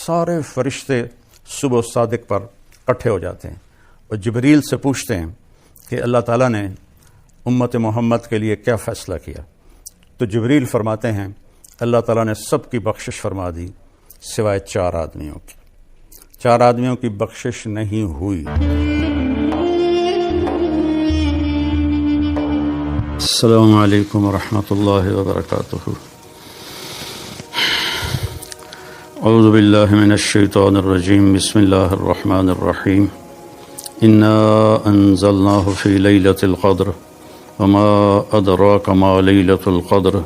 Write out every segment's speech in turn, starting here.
سارے فرشتے صبح صادق پر اکٹھے ہو جاتے ہیں اور جبریل سے پوچھتے ہیں کہ اللہ تعالیٰ نے امت محمد کے لیے کیا فیصلہ کیا؟ تو جبریل فرماتے ہیں اللہ تعالیٰ نے سب کی بخشش فرما دی سوائے 4 آدمیوں کی. 4 آدمیوں کی بخشش نہیں ہوئی. السلام علیکم ورحمۃ اللہ وبرکاتہ. اعوذ باللہ من الشیطان الرجیم. بسم اللہ الرحمن الرحیم. انا انزلناہ فی لیلۃ القدر وما ادراک ما لیلۃ القدر.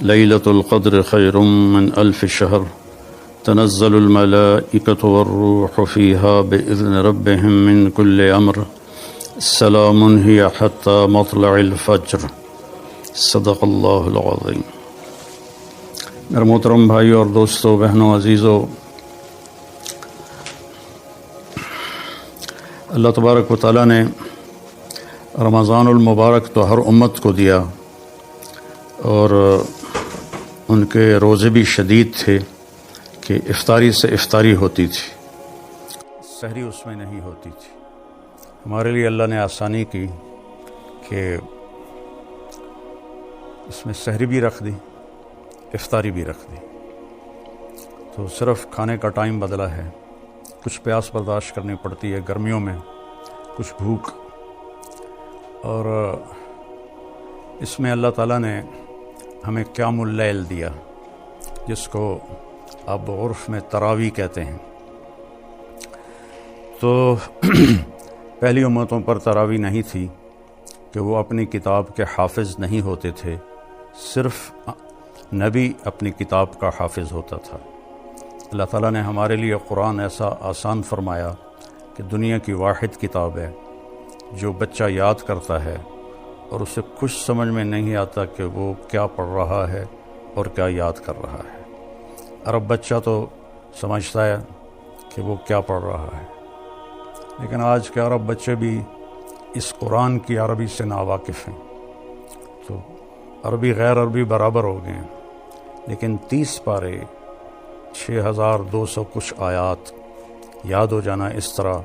لیلۃ القدر خیر من 1000 شہر. تنزل الملائکۃ والروح فیہا بإذن ربہم من کل امر. سلام ہی حتی مطلع الفجر. صدق اللہ العظیم. میرے محترم بھائیو اور دوستو، بہنوں، عزیزو، اللہ تبارک و تعالیٰ نے رمضان المبارک تو ہر امت کو دیا، اور ان کے روزے بھی شدید تھے کہ افطاری سے افطاری ہوتی تھی، سحری اس میں نہیں ہوتی تھی. ہمارے لیے اللہ نے آسانی کی کہ اس میں سحری بھی رکھ دی، افطاری بھی رکھ دی. تو صرف کھانے کا ٹائم بدلا ہے. کچھ پیاس برداشت کرنی پڑتی ہے گرمیوں میں، کچھ بھوک، اور اس میں اللہ تعالیٰ نے ہمیں قیام اللیل دیا، جس کو آپ عرف میں تراویح کہتے ہیں. تو پہلی امتوں پر تراویح نہیں تھی کہ وہ اپنی کتاب کے حافظ نہیں ہوتے تھے، صرف نبی اپنی کتاب کا حافظ ہوتا تھا. اللہ تعالیٰ نے ہمارے لیے قرآن ایسا آسان فرمایا کہ دنیا کی واحد کتاب ہے جو بچہ یاد کرتا ہے اور اسے کچھ سمجھ میں نہیں آتا کہ وہ کیا پڑھ رہا ہے اور کیا یاد کر رہا ہے. عرب بچہ تو سمجھتا ہے کہ وہ کیا پڑھ رہا ہے، لیکن آج کے عرب بچے بھی اس قرآن کی عربی سے ناواقف ہیں. تو عربی غیر عربی برابر ہو گئے ہیں، لیکن 30 پارے 6200 کچھ آیات یاد ہو جانا اس طرح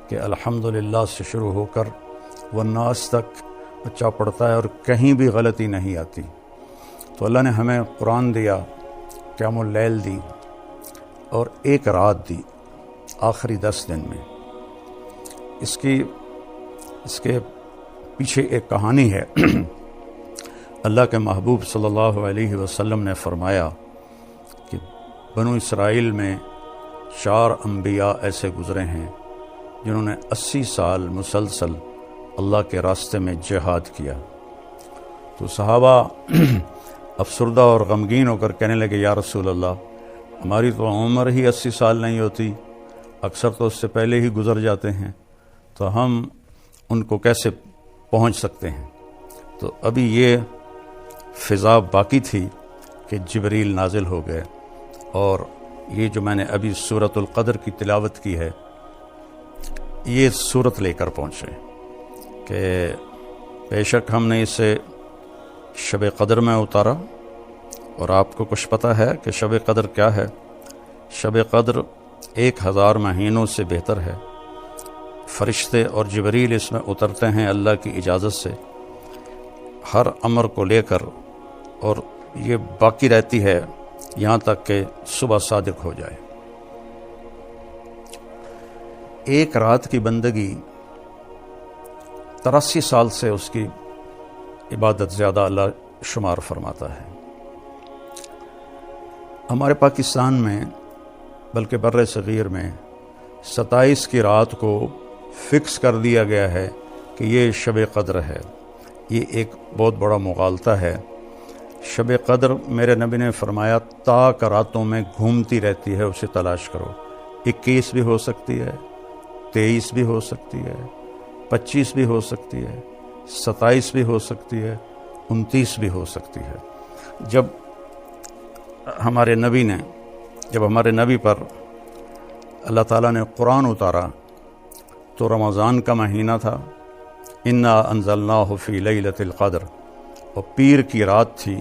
کہ الحمدللہ سے شروع ہو کر والناس تک بچہ پڑھتا ہے اور کہیں بھی غلطی نہیں آتی. تو اللہ نے ہمیں قرآن دیا، قیام اللیل دی، اور ایک رات دی آخری 10 دن میں. اس کے پیچھے ایک کہانی ہے. اللہ کے محبوب صلی اللہ علیہ وسلم نے فرمایا کہ بنو اسرائیل میں 4 انبیاء ایسے گزرے ہیں جنہوں نے 80 سال مسلسل اللہ کے راستے میں جہاد کیا. تو صحابہ افسردہ اور غمگین ہو کر کہنے لگے، یا رسول اللہ، ہماری تو عمر ہی 80 سال نہیں ہوتی، اکثر تو اس سے پہلے ہی گزر جاتے ہیں، تو ہم ان کو کیسے پہنچ سکتے ہیں؟ تو ابھی یہ فضا باقی تھی کہ جبریل نازل ہو گئے، اور یہ جو میں نے ابھی سورۃ القدر کی تلاوت کی ہے، یہ سورت لے کر پہنچے کہ بے شک ہم نے اسے شب قدر میں اتارا. اور آپ کو کچھ پتہ ہے کہ شب قدر کیا ہے؟ شب قدر 1000 مہینوں سے بہتر ہے. فرشتے اور جبریل اس میں اترتے ہیں اللہ کی اجازت سے، ہر امر کو لے کر، اور یہ باقی رہتی ہے یہاں تک کہ صبح صادق ہو جائے. ایک رات کی بندگی 83 سال سے اس کی عبادت زیادہ اللہ شمار فرماتا ہے. ہمارے پاکستان میں بلکہ بر صغیر میں 27 کی رات کو فکس کر دیا گیا ہے کہ یہ شب قدر ہے. یہ ایک بہت بڑا مغالطہ ہے. شب قدر میرے نبی نے فرمایا تاک راتوں میں گھومتی رہتی ہے، اسے تلاش کرو. 21 بھی ہو سکتی ہے، 23 بھی ہو سکتی ہے، 25 بھی ہو سکتی ہے، 27 بھی ہو سکتی ہے، 29 بھی ہو سکتی ہے. جب ہمارے نبی پر اللہ تعالیٰ نے قرآن اتارا تو رمضان کا مہینہ تھا، انا انزلناہ فی لیلۃ القدر، اور پیر کی رات تھی،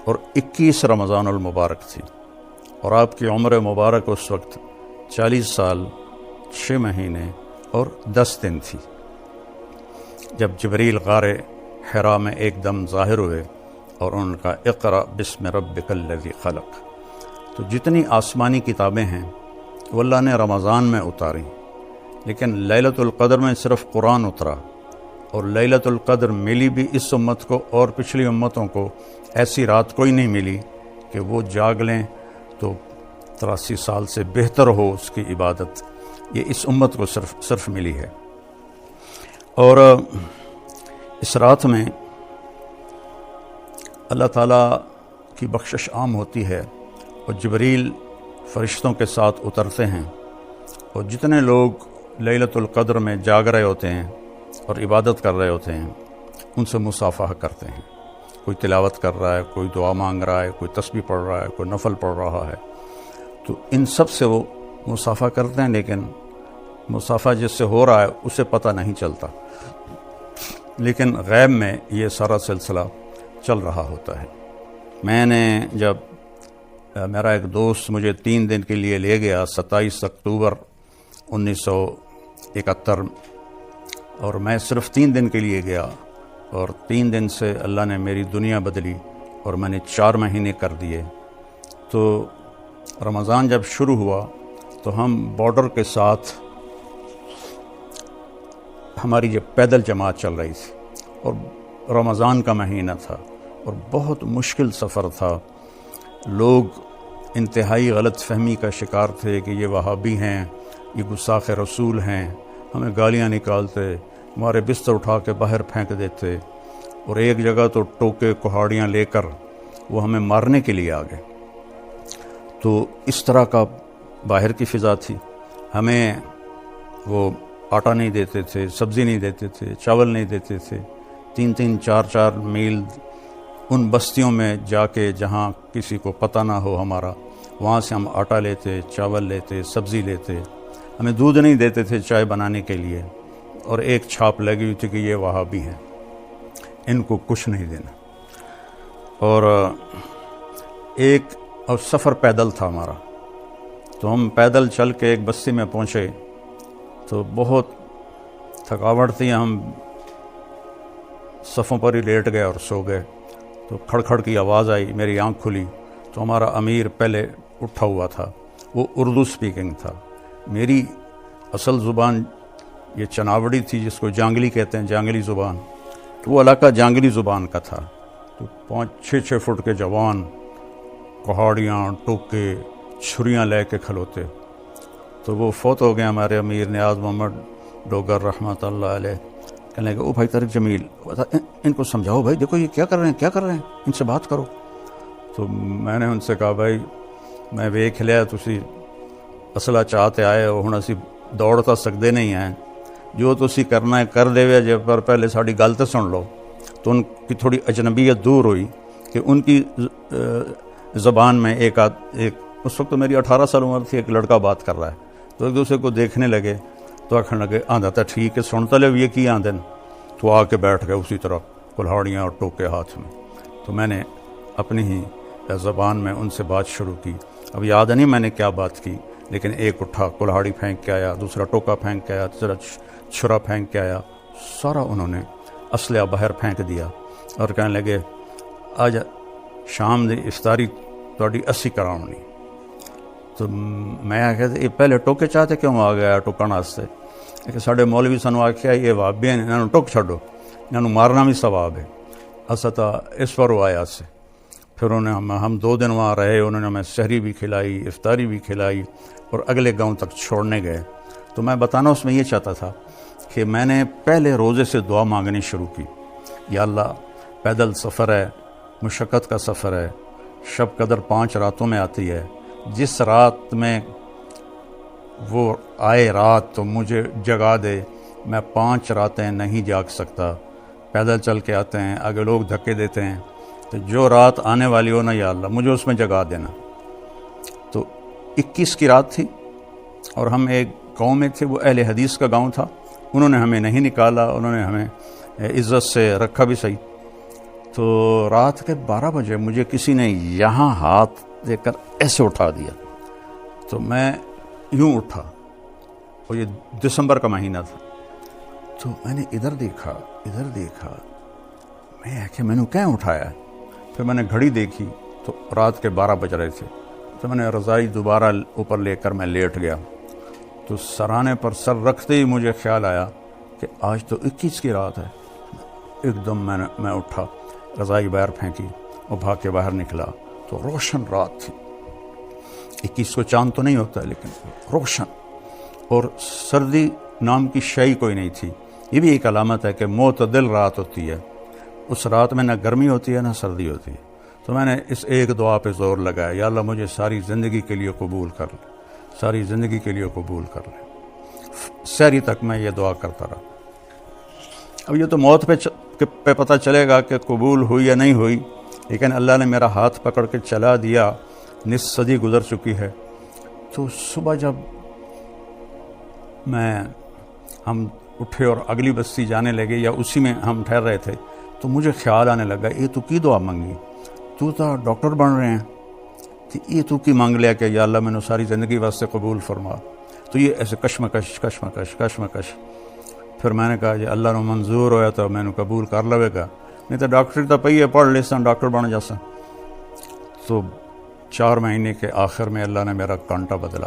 اور 21 رمضان المبارک تھی. اور آپ کی عمر مبارک اس وقت 40 سال 6 مہینے اور 10 دن تھی، جب جبریل غار حرا میں ایک دم ظاہر ہوئے اور ان کا اقرأ بسم ربک الذی خلق۔ تو جتنی آسمانی کتابیں ہیں وہ اللہ نے رمضان میں اتاری، لیکن لیلۃ القدر میں صرف قرآن اترا، اور لیلۃ القدر ملی بھی اس امت کو اور پچھلی امتوں کو ایسی رات کوئی نہیں ملی کہ وہ جاگ لیں تو 83 سال سے بہتر ہو اس کی عبادت، یہ اس امت کو صرف ملی ہے۔ اور اس رات میں اللہ تعالیٰ کی بخشش عام ہوتی ہے، اور جبریل فرشتوں کے ساتھ اترتے ہیں، اور جتنے لوگ لیلۃ القدر میں جاگ رہے ہوتے ہیں اور عبادت کر رہے ہوتے ہیں ان سے مصافحہ کرتے ہیں۔ کوئی تلاوت کر رہا ہے، کوئی دعا مانگ رہا ہے، کوئی تسبیح پڑھ رہا ہے، کوئی نفل پڑھ رہا ہے، تو ان سب سے وہ مصافحہ کرتے ہیں، لیکن مصافحہ جس سے ہو رہا ہے اسے پتہ نہیں چلتا، لیکن غیب میں یہ سارا سلسلہ چل رہا ہوتا ہے۔ میں نے جب میرا ایک دوست مجھے 3 دن کے لیے لے گیا 27 اکتوبر 1971، اور میں صرف 3 دن کے لیے گیا، اور 3 دن سے اللہ نے میری دنیا بدلی اور میں نے 4 مہینے کر دیے۔ تو رمضان جب شروع ہوا تو ہم بارڈر کے ساتھ ہماری یہ پیدل جماعت چل رہی تھی، اور رمضان کا مہینہ تھا اور بہت مشکل سفر تھا۔ لوگ انتہائی غلط فہمی کا شکار تھے کہ یہ وہابی ہیں، یہ گستاخ رسول ہیں، ہمیں گالیاں نکالتے، ہمارے بستر اٹھا کے باہر پھینک دیتے، اور ایک جگہ تو ٹوکے کہاڑیاں لے کر وہ ہمیں مارنے کے لیے آ گئے۔ تو اس طرح کا باہر کی فضا تھی۔ ہمیں وہ آٹا نہیں دیتے تھے، سبزی نہیں دیتے تھے، چاول نہیں دیتے تھے۔ 3-3 4-4 میل ان بستیوں میں جا کے جہاں کسی کو پتہ نہ ہو ہمارا، وہاں سے ہم آٹا لیتے، چاول لیتے، سبزی لیتے۔ ہمیں دودھ نہیں دیتے تھے چائے بنانے کے لیے، اور ایک چھاپ لگی ہوئی تھی کہ یہ وہابی ہیں، ان کو کچھ نہیں دینا۔ اور سفر پیدل تھا ہمارا، تو ہم پیدل چل کے ایک بستی میں پہنچے تو بہت تھکاوٹ تھی، ہم صفوں پر ہی لیٹ گئے اور سو گئے۔ تو کھڑ کی آواز آئی، میری آنکھ کھلی تو ہمارا امیر پہلے اٹھا ہوا تھا، وہ اردو سپیکنگ تھا۔ میری اصل زبان یہ چناوڑی تھی، جس کو جانگلی کہتے ہیں، جانگلی زبان، تو وہ علاقہ جانگلی زبان کا تھا۔ تو 5-6 فٹ کے جوان کہاڑیاں، ٹوکے، چھریاں لے کے کھلوتے۔ تو وہ فوت ہو گئے ہمارے امیر نیاز محمد ڈوگر رحمۃ اللہ علیہ۔ کہنے لگے، او بھائی طارق جمیل، ان کو سمجھاؤ بھائی، دیکھو یہ کیا کر رہے ہیں، ان سے بات کرو۔ تو میں نے ان سے کہا، بھائی میں ویکھ لیا تسی اصلہ چاہتے آئے ہو، ہن اسی دوڑ تا سکدے نہیں ہیں، جو تسی کرنا ہے کر دے، جے پر پہلے ساڈی گل تے سن لو۔ تو ان کی تھوڑی اجنبیت دور ہوئی کہ ان کی زبان میں ایک اس وقت تو میری 18 سال عمر تھی، ایک لڑکا بات کر رہا ہے، تو ایک دوسرے کو دیکھنے لگے تو آکھنے لگے، آندہ تا ٹھیک ہے، سنتا لے یہ کی آندن۔ تو آ کے بیٹھ گئے اسی طرح کلہاڑیاں اور ٹوکے ہاتھ میں۔ تو میں نے اپنی ہی زبان میں ان سے بات شروع کی۔ اب یاد نہیں میں نے کیا بات کی، لیکن ایک اٹھا کلہاڑی پھینک کے آیا، دوسرا ٹوکا پھینک کے آیا، تیسرا چھرا پھینک کے آیا، سارا انہوں نے اسلحہ باہر پھینک دیا اور کہنے لگے، آج شام دی افطاری تہاڈی اسی کراؤنی۔ تو میں آخیا یہ پہلے ٹوکے چاہتے کیوں آ گیا ٹوکن واسطے؟ کہ ساڈے مولوی سانو آخیا یہ وہابی ہیں، انہوں ٹوک چھڈو، انہوں مارنا بھی ثواب ہے۔ اصل تو اس پر وہ آیا سے پھر ہم 2 دن وہاں رہے، انہوں نے ہمیں سحری بھی کھلائی، افطاری بھی کھلائی، اور اگلے گاؤں تک چھوڑنے گئے۔ تو میں بتانا اس میں یہ چاہتا تھا کہ میں نے پہلے روزے سے دعا مانگنی شروع کی، یا اللہ پیدل سفر ہے، مشقت کا سفر ہے، شب قدر 5 راتوں میں آتی ہے، جس رات میں وہ آئے رات تو مجھے جگا دے، میں 5 راتیں نہیں جاگ سکتا، پیدل چل کے آتے ہیں، آگے لوگ دھکے دیتے ہیں، تو جو رات آنے والی ہو نا یا اللہ مجھے اس میں جگا دینا۔ تو 21 کی رات تھی، اور ہم ایک گاؤں میں تھے، وہ اہل حدیث کا گاؤں تھا، انہوں نے ہمیں نہیں نکالا، انہوں نے ہمیں عزت سے رکھا بھی صحیح۔ تو رات کے 12 بجے مجھے کسی نے یہاں ہاتھ دے کر ایسے اٹھا دیا، تو میں یوں اٹھا، اور یہ دسمبر کا مہینہ تھا، تو میں نے ادھر دیکھا میں کہ میں نے کیا اٹھایا. پھر میں نے گھڑی دیکھی تو رات کے 12 بج رہے تھے. تو میں نے رضائی دوبارہ اوپر لے کر میں لیٹ گیا. تو سرانے پر سر رکھتے ہی مجھے خیال آیا کہ آج تو 21 کی رات ہے. ایک دم میں اٹھا، رضائی باہر پھینکی اور بھاگ کے باہر نکلا تو روشن رات تھی. 21 کو چاند تو نہیں ہوتا لیکن روشن، اور سردی نام کی شے کوئی نہیں تھی. یہ بھی ایک علامت ہے کہ معتدل رات ہوتی ہے. اس رات میں نہ گرمی ہوتی ہے نہ سردی ہوتی ہے. تو میں نے اس ایک دعا پہ زور لگایا، یا اللہ مجھے ساری زندگی کے لیے قبول کر لے، ساری زندگی کے لیے قبول کر لے. سحری تک میں یہ دعا کرتا رہا. اب یہ تو موت پہ پتہ چلے گا کہ قبول ہوئی یا نہیں ہوئی، لیکن اللہ نے میرا ہاتھ پکڑ کے چلا دیا. نصف صدی گزر چکی ہے. تو صبح جب ہم اٹھے اور اگلی بستی جانے لگے، یا اسی میں ہم ٹھہر رہے تھے، تو مجھے خیال آنے لگا، یہ تو کی دعا منگی، تو ڈاکٹر بن رہے ہیں، کہ یہ تو کی مانگ لیا کہ یا اللہ میں نے ساری زندگی واسطے قبول فرما. تو یہ ایسے کشمکش. پھر میں نے کہا جی اللہ نے منظور ہویا تو میں نے قبول کر لوے گا، نہیں تو ڈاکٹری تو پہیے پڑھ لیسا ڈاکٹر بن جاسا. تو 4 مہینے کے آخر میں اللہ نے میرا کانٹا بدلا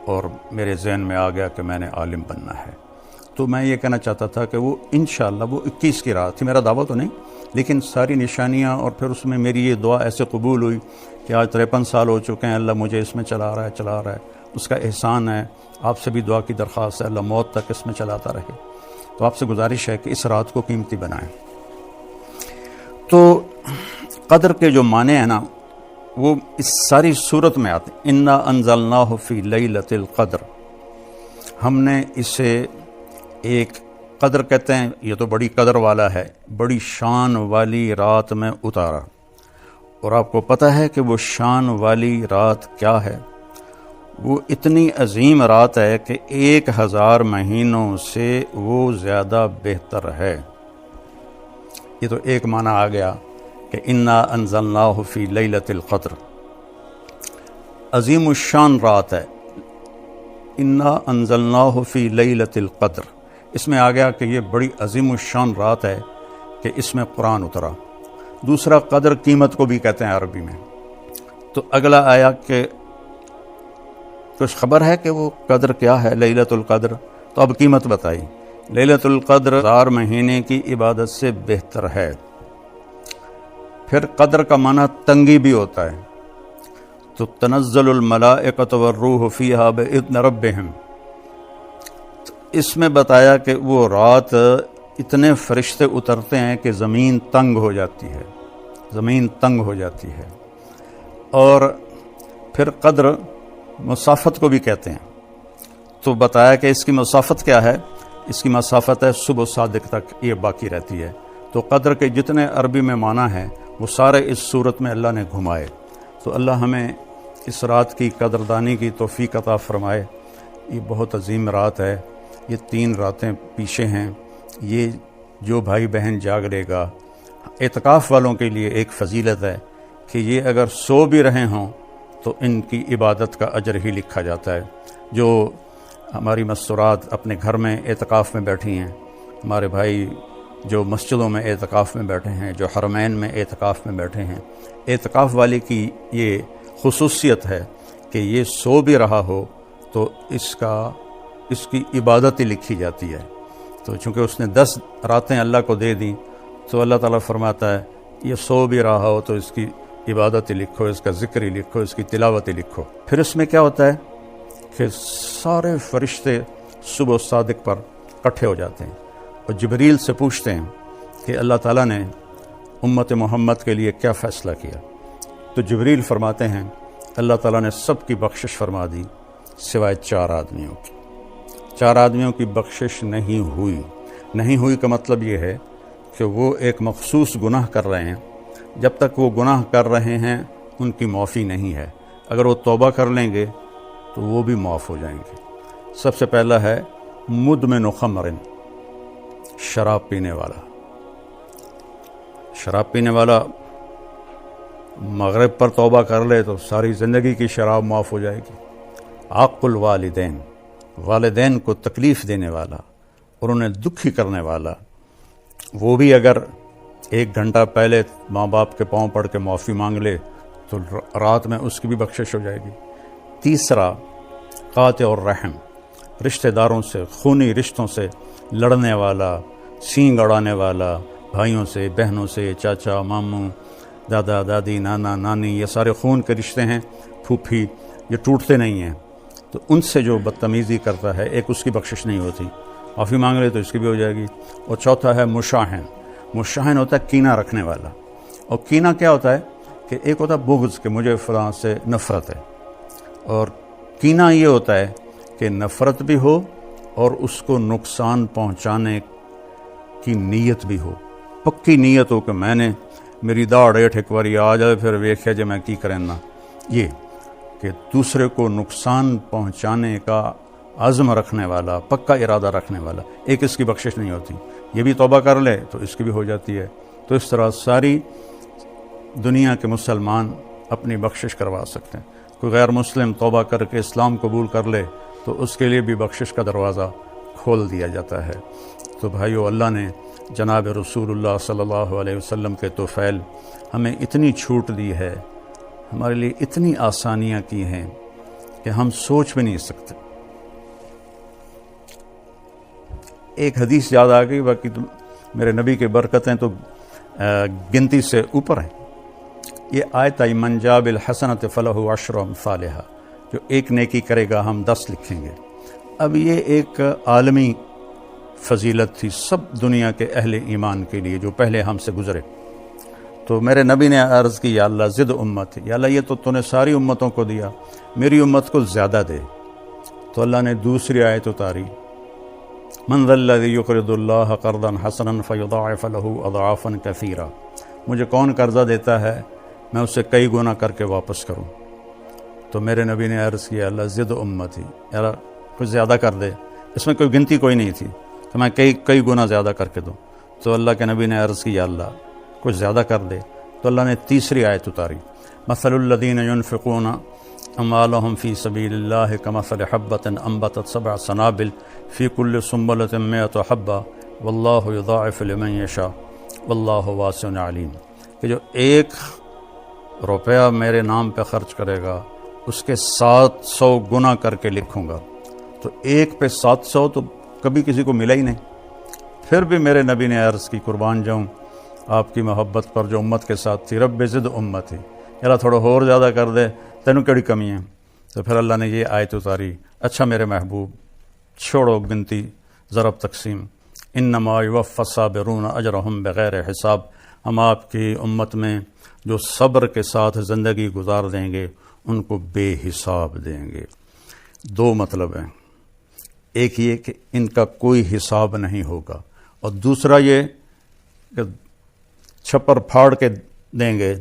اور میرے ذہن میں آ گیا کہ میں نے عالم بننا ہے. تو میں یہ کہنا چاہتا تھا کہ وہ انشاءاللہ وہ 21 کی رات تھی. میرا دعویٰ تو نہیں، لیکن ساری نشانیاں، اور پھر اس میں میری یہ دعا ایسے قبول ہوئی کہ آج 53 سال ہو چکے ہیں، اللہ مجھے اس میں چلا رہا ہے. اس کا احسان ہے. آپ سے بھی دعا کی درخواست ہے، اللہ موت تک اس میں چلاتا رہے. تو آپ سے گزارش ہے کہ اس رات کو قیمتی بنائیں. تو قدر کے جو معنی ہیں نا، وہ اس ساری صورت میں آتے ہیں. انا انزلناہ فی لیلۃ القدر، ہم نے اسے ایک قدر کہتے ہیں، یہ تو بڑی قدر والا ہے، بڑی شان والی رات میں اتارا. اور آپ کو پتہ ہے کہ وہ شان والی رات کیا ہے؟ وہ اتنی عظیم رات ہے کہ 1000 مہینوں سے وہ زیادہ بہتر ہے. یہ تو ایک معنی آ گیا کہ انا انزلناہ فی لیلۃ القدر، عظیم الشان رات ہے. انا انزلناہ فی لیلۃ القدر، اس میں آ گیا کہ یہ بڑی عظیم الشان رات ہے کہ اس میں قرآن اترا. دوسرا قدر قیمت کو بھی کہتے ہیں عربی میں. تو اگلا آیا کہ کچھ خبر ہے کہ وہ قدر کیا ہے لیلۃ القدر؟ تو اب قیمت بتائی. لیلۃ القدر 1000 مہینے کی عبادت سے بہتر ہے. پھر قدر کا معنی تنگی بھی ہوتا ہے. تو تنزل الملائکۃ والروح فیہا بإذن ربہم، اس میں بتایا کہ وہ رات اتنے فرشتے اترتے ہیں کہ زمین تنگ ہو جاتی ہے. اور پھر قدر مسافت کو بھی کہتے ہیں. تو بتایا کہ اس کی مسافت کیا ہے؟ اس کی مسافت ہے صبح صادق تک یہ باقی رہتی ہے. تو قدر کے جتنے عربی میں معنی ہیں وہ سارے اس صورت میں اللہ نے گھمائے. تو اللہ ہمیں اس رات کی قدردانی کی توفیق عطا فرمائے. یہ بہت عظیم رات ہے. یہ 3 راتیں پیچھے ہیں. یہ جو بھائی بہن جاگ لے گا، اعتکاف والوں کے لیے ایک فضیلت ہے کہ یہ اگر سو بھی رہے ہوں تو ان کی عبادت کا اجر ہی لکھا جاتا ہے. جو ہماری مستورات اپنے گھر میں اعتکاف میں بیٹھی ہیں، ہمارے بھائی جو مسجدوں میں اعتکاف میں بیٹھے ہیں، جو حرمین میں اعتکاف میں بیٹھے ہیں، اعتکاف والے کی یہ خصوصیت ہے کہ یہ سو بھی رہا ہو تو اس کی عبادت ہی لکھی جاتی ہے. تو چونکہ اس نے 10 راتیں اللہ کو دے دیں تو اللہ تعالیٰ فرماتا ہے یہ سو بھی رہا ہو تو اس کی عبادت ہی لکھو، اس کا ذکر ہی لکھو، اس کی تلاوت ہی لکھو. پھر اس میں کیا ہوتا ہے کہ سارے فرشتے صبح صادق پر اکٹھے ہو جاتے ہیں اور جبریل سے پوچھتے ہیں کہ اللہ تعالیٰ نے امت محمد کے لیے کیا فیصلہ کیا. تو جبریل فرماتے ہیں اللہ تعالیٰ نے سب کی بخشش فرما دی سوائے 4 آدمیوں کی. 4 آدمیوں کی بخشش نہیں ہوئی کا مطلب یہ ہے کہ وہ ایک مخصوص گناہ کر رہے ہیں. جب تک وہ گناہ کر رہے ہیں ان کی معافی نہیں ہے. اگر وہ توبہ کر لیں گے تو وہ بھی معاف ہو جائیں گے. سب سے پہلا ہے مدمن خمر، شراب پینے والا. شراب پینے والا مغرب پر توبہ کر لے تو ساری زندگی کی شراب معاف ہو جائے گی. عاق الوالدین، والدین کو تکلیف دینے والا اور انہیں دکھی کرنے والا، وہ بھی اگر 1 گھنٹہ پہلے ماں باپ کے پاؤں پڑھ کے معافی مانگ لے تو رات میں اس کی بھی بخشش ہو جائے گی۔ تیسرا، قاطع الرحم، رشتہ داروں سے، خونی رشتوں سے لڑنے والا، سینگ اڑانے والا، بھائیوں سے، بہنوں سے، چاچا، ماموں، دادا، دادی، نانا، نانی، یہ سارے خون کے رشتے ہیں، پھوپھی، یہ ٹوٹتے نہیں ہیں، تو ان سے جو بدتمیزی کرتا ہے، ایک اس کی بخشش نہیں ہوتی، معافی مانگ لے تو اس کی بھی ہو جائے گی۔ اور چوتھا ہے مشاحن، مشاحن ہوتا ہے کینہ رکھنے والا، اور کینہ کیا ہوتا ہے کہ ایک ہوتا ہے بغض کہ مجھے فلاں سے نفرت ہے، اور کینہ یہ ہوتا ہے کہ نفرت بھی ہو اور اس کو نقصان پہنچانے کی نیت بھی ہو، پکی نیت ہو کہ میں نے میری داڑھ ایٹھ ایک باری آ جائے پھر ویکھیا جے میں کی کرنا، یہ کہ دوسرے کو نقصان پہنچانے کا عزم رکھنے والا، پکا ارادہ رکھنے والا، ایک اس کی بخشش نہیں ہوتی۔ یہ بھی توبہ کر لے تو اس کی بھی ہو جاتی ہے۔ تو اس طرح ساری دنیا کے مسلمان اپنی بخشش کروا سکتے ہیں۔ کوئی غیر مسلم توبہ کر کے اسلام قبول کر لے تو اس کے لیے بھی بخشش کا دروازہ کھول دیا جاتا ہے۔ تو بھائیو، اللہ نے جناب رسول اللہ صلی اللہ علیہ وسلم کے طفیل ہمیں اتنی چھوٹ دی ہے، ہمارے لیے اتنی آسانیاں کی ہیں کہ ہم سوچ بھی نہیں سکتے۔ ایک حدیث یاد آ گئی، باقی تو میرے نبی کی برکتیں تو گنتی سے اوپر ہیں۔ یہ آیت آئی من جاء بالحسنۃ فلہ عشر امثالھا، جو ایک نیکی کرے گا ہم 10 لکھیں گے۔ اب یہ ایک عالمی فضیلت تھی سب دنیا کے اہل ایمان کے لیے جو پہلے ہم سے گزرے۔ تو میرے نبی نے عرض کی، یا اللہ زد امت، یا اللہ یہ تو نے ساری امتوں کو دیا، میری امت کو زیادہ دے۔ تو اللہ نے دوسری آیت اتاری، من ذا الذی یقرض اللہ قرضا حسنا فیضاعف له اضعافا کثیرا، مجھے کون قرضہ دیتا ہے میں اسے کئی گنا کر کے واپس کروں۔ تو میرے نبی نے عرض کیا، اللہ زد امتی، یا اللہ کچھ زیادہ کر دے، اس میں کوئی گنتی کوئی نہیں تھی تو میں کئی گنا زیادہ کر کے دوں۔ تو اللہ کے نبی نے عرض کی، یا اللہ کچھ زیادہ کر دے۔ تو اللہ نے تیسری آیت اتاری، مثل الذین ينفقون اموالهم فی سبیل اللہ کمثل حبۃ انبتت 7 سنابل فی کل سنبلۃ 100 حبۃ واللہ یضاعف لمن یشاء واللہ واسع علیم، کہ جو 1 روپیہ میرے نام پہ خرچ کرے گا اس کے 700 گنا کر کے لکھوں گا۔ تو 1 پہ 700 تو کبھی کسی کو ملا ہی نہیں۔ پھر بھی میرے نبی نے عرض کی، قربان جاؤں آپ کی محبت پر جو امت کے ساتھ تھی، رب زد امتی، اللہ تھوڑا اور زیادہ کر دے، تینوں کیڑی کمی ہے۔ تو پھر اللہ نے یہ آیت اتاری، اچھا میرے محبوب چھوڑو گنتی، ضرب تقسیم، انما یوفی الصابرون اجرہم بغیر حساب، ہم آپ کی امت میں جو صبر کے ساتھ زندگی گزار دیں گے ان کو بے حساب دیں گے۔ 2 مطلب ہیں، ایک یہ کہ ان کا کوئی حساب نہیں ہوگا، اور دوسرا یہ کہ چھپر پھاڑ کے دیں گے،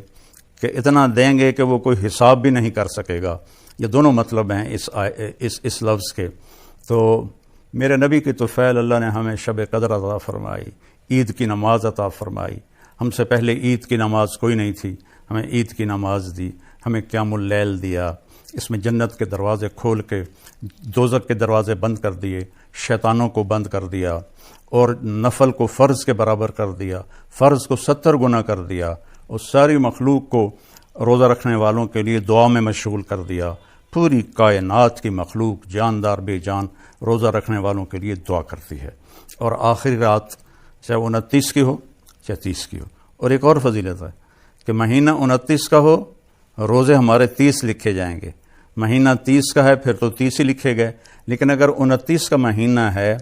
کہ اتنا دیں گے کہ وہ کوئی حساب بھی نہیں کر سکے گا۔ یہ دونوں مطلب ہیں اس لفظ کے۔ تو میرے نبی کی طفیل اللہ نے ہمیں شب قدر عطا فرمائی، عید کی نماز عطا فرمائی۔ ہم سے پہلے عید کی نماز کوئی نہیں تھی، ہمیں عید کی نماز دی، ہمیں قیام اللیل دیا، اس میں جنت کے دروازے کھول کے دوزخ کے دروازے بند کر دیے، شیطانوں کو بند کر دیا، اور نفل کو فرض کے برابر کر دیا، فرض کو 70 گنا کر دیا، اور ساری مخلوق کو روزہ رکھنے والوں کے لیے دعا میں مشغول کر دیا۔ پوری کائنات کی مخلوق جاندار بے جان روزہ رکھنے والوں کے لیے دعا کرتی ہے، اور آخری رات چاہے 29 کی ہو چاہے 30 کی ہو۔ اور ایک اور فضیلت ہے کہ مہینہ 29 کا ہو، روزے ہمارے 30 لکھے جائیں گے۔ مہینہ 30 کا ہے پھر تو 30 ہی لکھے گئے، لیکن اگر 29 کا مہینہ ہے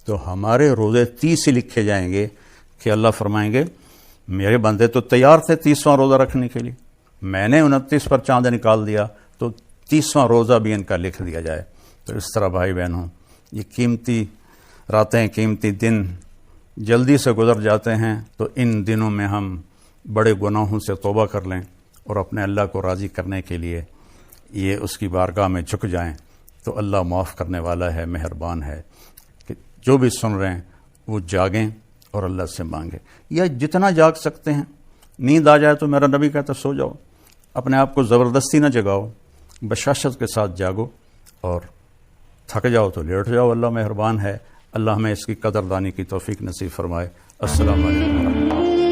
تو ہمارے روزے 30 ہی لکھے جائیں گے، کہ اللہ فرمائیں گے میرے بندے تو تیار تھے 30واں روزہ رکھنے کے لیے، میں نے 29 پر چاند نکال دیا تو 30واں روزہ بھی ان کا لکھ دیا جائے۔ تو اس طرح بھائی بہنوں، یہ قیمتی راتیں، قیمتی دن جلدی سے گزر جاتے ہیں، تو ان دنوں میں ہم بڑے گناہوں سے توبہ کر لیں اور اپنے اللہ کو راضی کرنے کے لیے یہ اس کی بارگاہ میں جھک جائیں، تو اللہ معاف کرنے والا ہے، مہربان ہے۔ کہ جو بھی سن رہے ہیں وہ جاگیں اور اللہ سے مانگیں، یا جتنا جاگ سکتے ہیں۔ نیند آ جائے تو میرا نبی کہتا سو جاؤ، اپنے آپ کو زبردستی نہ جگاؤ، بشاشت کے ساتھ جاگو، اور تھک جاؤ تو لیٹ جاؤ، اللہ مہربان ہے۔ اللہ ہمیں اس کی قدردانی کی توفیق نصیب فرمائے۔ السلام علیکم ورحمۃ اللہ۔